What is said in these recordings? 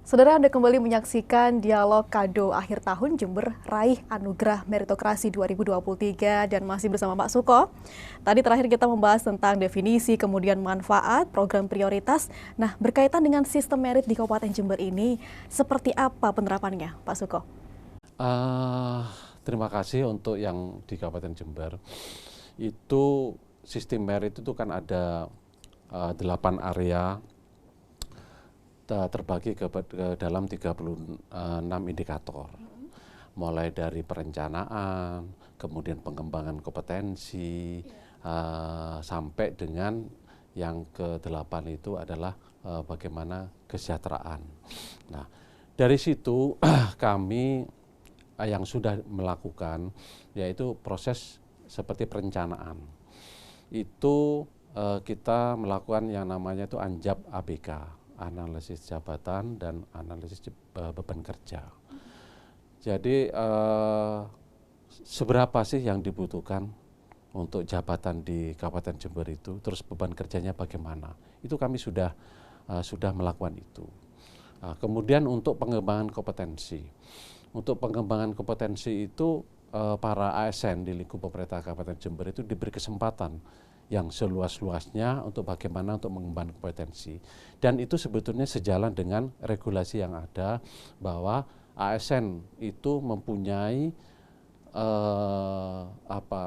Saudara, Anda kembali menyaksikan dialog kado akhir tahun Jember Raih Anugerah Meritokrasi 2023 dan masih bersama Pak Suko. Tadi terakhir kita membahas tentang definisi, kemudian manfaat, program prioritas. Nah, berkaitan dengan sistem merit di Kabupaten Jember ini, seperti apa penerapannya, Pak Suko? Terima kasih untuk yang di Kabupaten Jember. Itu sistem merit itu kan ada 8 area terbagi ke dalam 36 indikator. Mulai dari perencanaan, kemudian pengembangan kompetensi, sampai dengan yang ke-8 itu adalah bagaimana kesejahteraan. Nah, dari situ kami yang sudah melakukan yaitu proses seperti perencanaan. Itu kita melakukan yang namanya itu ANJAP ABK, analisis jabatan dan analisis beban kerja. Jadi seberapa sih yang dibutuhkan untuk jabatan di Kabupaten Jember itu, terus beban kerjanya bagaimana? Itu kami sudah melakukan itu. Kemudian untuk pengembangan kompetensi. Untuk pengembangan kompetensi itu para ASN di lingkup pemerintah Kabupaten Jember itu diberi kesempatan yang seluas-luasnya untuk bagaimana untuk mengembangkan kompetensi. Dan itu sebetulnya sejalan dengan regulasi yang ada bahwa ASN itu mempunyai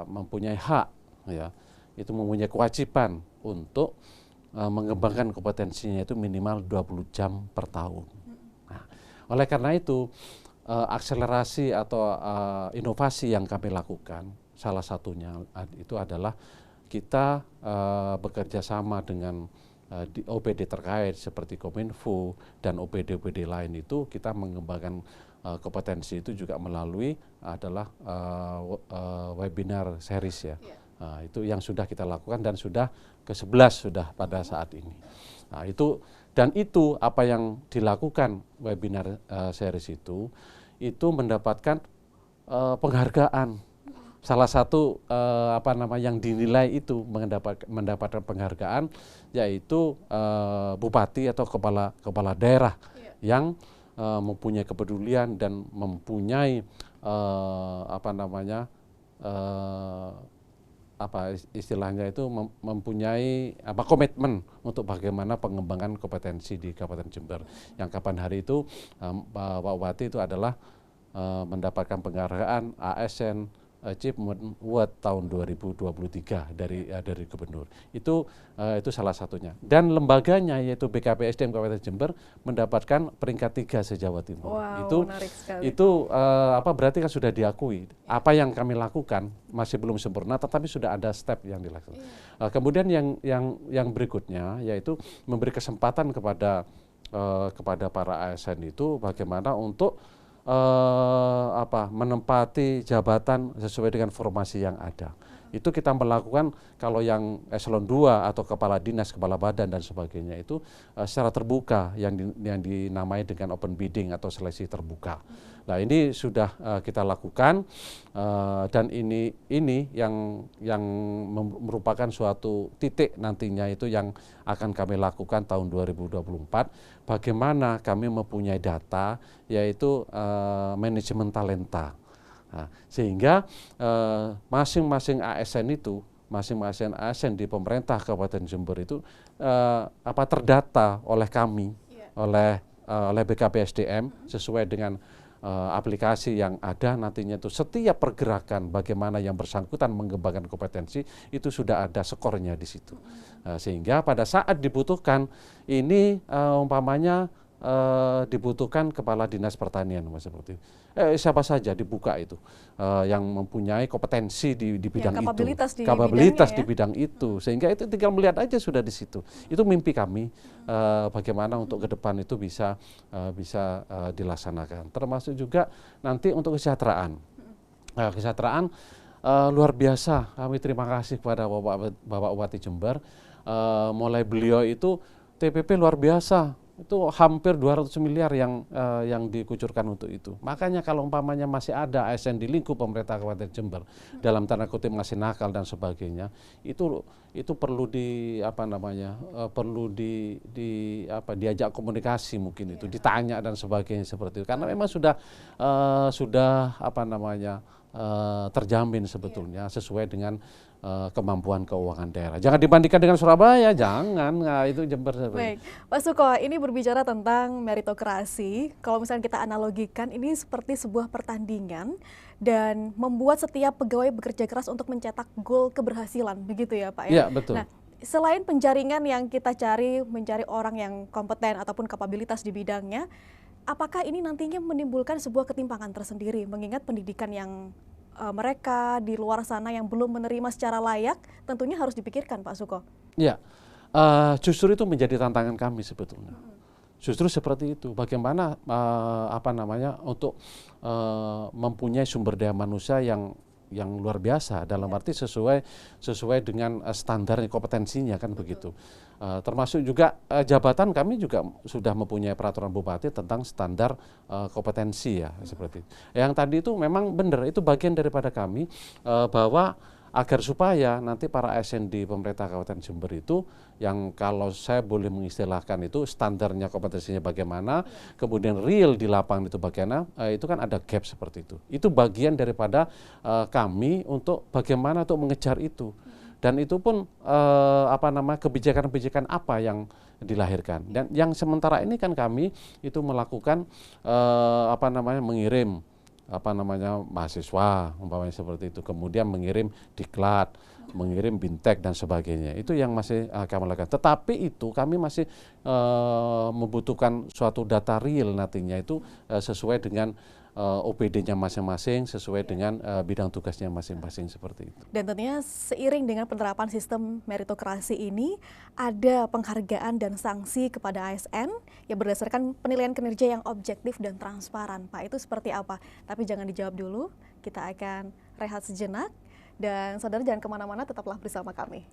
mempunyai hak, ya, itu mempunyai kewajiban untuk mengembangkan kompetensinya itu minimal 20 jam per tahun. Nah, oleh karena itu akselerasi atau inovasi yang kami lakukan salah satunya itu adalah kita bekerja sama dengan di OPD terkait seperti Kominfo dan OPD-OPD lain itu kita mengembangkan kompetensi itu juga melalui adalah webinar series ya. Itu yang sudah kita lakukan dan sudah ke-11 sudah pada saat ini. Nah, itu apa yang dilakukan webinar series itu mendapatkan penghargaan. Salah satu yang dinilai itu mendapatkan penghargaan yaitu bupati atau kepala daerah yang mempunyai kepedulian dan mempunyai istilahnya itu mempunyai komitmen untuk bagaimana pengembangan kompetensi di Kabupaten Jember. Yang kapan hari itu Pak Bupati itu adalah mendapatkan penghargaan ASN Achievement Award tahun 2023 dari Gubernur. Itu salah satunya. Dan lembaganya yaitu BKPSDM Kabupaten Jember mendapatkan peringkat 3 se-Jawa Timur. Wow, menarik sekali. Berarti kan sudah diakui. Apa yang kami lakukan masih belum sempurna, tetapi sudah ada step yang dilakukan. Kemudian yang berikutnya yaitu memberi kesempatan kepada para ASN itu bagaimana untuk menempati jabatan sesuai dengan formasi yang ada. Itu kita melakukan kalau yang eselon 2 atau kepala dinas, kepala badan dan sebagainya itu secara terbuka yang dinamai dengan open bidding atau seleksi terbuka. Nah, ini sudah kita lakukan dan ini yang merupakan suatu titik nantinya itu yang akan kami lakukan tahun 2024. Bagaimana kami mempunyai data yaitu manajemen talenta. Nah, sehingga masing-masing ASN di pemerintah Kabupaten Jember itu terdata oleh kami, oleh BKPSDM sesuai dengan aplikasi yang ada nantinya itu setiap pergerakan bagaimana yang bersangkutan mengembangkan kompetensi itu sudah ada skornya di situ. Sehingga pada saat dibutuhkan ini dibutuhkan kepala dinas pertanian seperti siapa saja dibuka itu yang mempunyai kompetensi di bidang kapabilitas di bidang itu sehingga itu tinggal melihat aja sudah di situ. Itu mimpi kami bagaimana untuk ke depan itu bisa dilaksanakan, termasuk juga nanti untuk kesejahteraan. Kesejahteraan luar biasa, kami terima kasih kepada Bapak Bupati Jember. Mulai beliau itu TPP luar biasa Itu hampir 200 miliar yang dikucurkan untuk itu. Makanya kalau umpamanya masih ada ASN di lingkup pemerintah Kabupaten Jember dalam tanda kutip masih nakal dan sebagainya, itu perlu diajak komunikasi mungkin itu, ditanya dan sebagainya seperti itu. Karena memang sudah terjamin sebetulnya sesuai dengan kemampuan keuangan daerah. Jangan dibandingkan dengan Surabaya, jangan. Nah, itu Jember. Baik, Pak Suko, ini berbicara tentang meritokrasi. Kalau misalnya kita analogikan, ini seperti sebuah pertandingan dan membuat setiap pegawai bekerja keras untuk mencetak gol keberhasilan, begitu ya Pak? Iya, betul. Nah, selain penjaringan yang kita cari, mencari orang yang kompeten ataupun kapabilitas di bidangnya, apakah ini nantinya menimbulkan sebuah ketimpangan tersendiri, mengingat pendidikan yang mereka di luar sana yang belum menerima secara layak, tentunya harus dipikirkan Pak Suko? Ya, justru itu menjadi tantangan kami sebetulnya. Justru seperti itu. Bagaimana untuk mempunyai sumber daya manusia yang luar biasa dalam arti sesuai dengan standar kompetensinya kan begitu. Termasuk juga jabatan kami juga sudah mempunyai peraturan bupati tentang standar kompetensi ya seperti itu. Yang tadi itu memang benar, itu bagian daripada kami bahwa agar supaya nanti para ASN di pemerintah Kabupaten Jember itu yang kalau saya boleh mengistilahkan itu standarnya kompetensinya bagaimana, kemudian real di lapangan itu bagaimana, itu kan ada gap seperti itu. Itu bagian daripada kami untuk bagaimana untuk mengejar itu. Dan itu pun kebijakan-kebijakan apa yang dilahirkan. Dan yang sementara ini kan kami itu melakukan mengirim mahasiswa umpamanya seperti itu, kemudian mengirim diklat, mengirim bintek dan sebagainya, itu yang masih kami lakukan. Tetapi itu kami masih membutuhkan suatu data real nantinya itu sesuai dengan OPD-nya masing-masing, sesuai dengan bidang tugasnya masing-masing seperti itu. Dan tentunya seiring dengan penerapan sistem meritokrasi ini, ada penghargaan dan sanksi kepada ASN yang berdasarkan penilaian kinerja yang objektif dan transparan. Pak, itu seperti apa? Tapi jangan dijawab dulu, kita akan rehat sejenak. Dan saudara jangan kemana-mana, tetaplah bersama kami.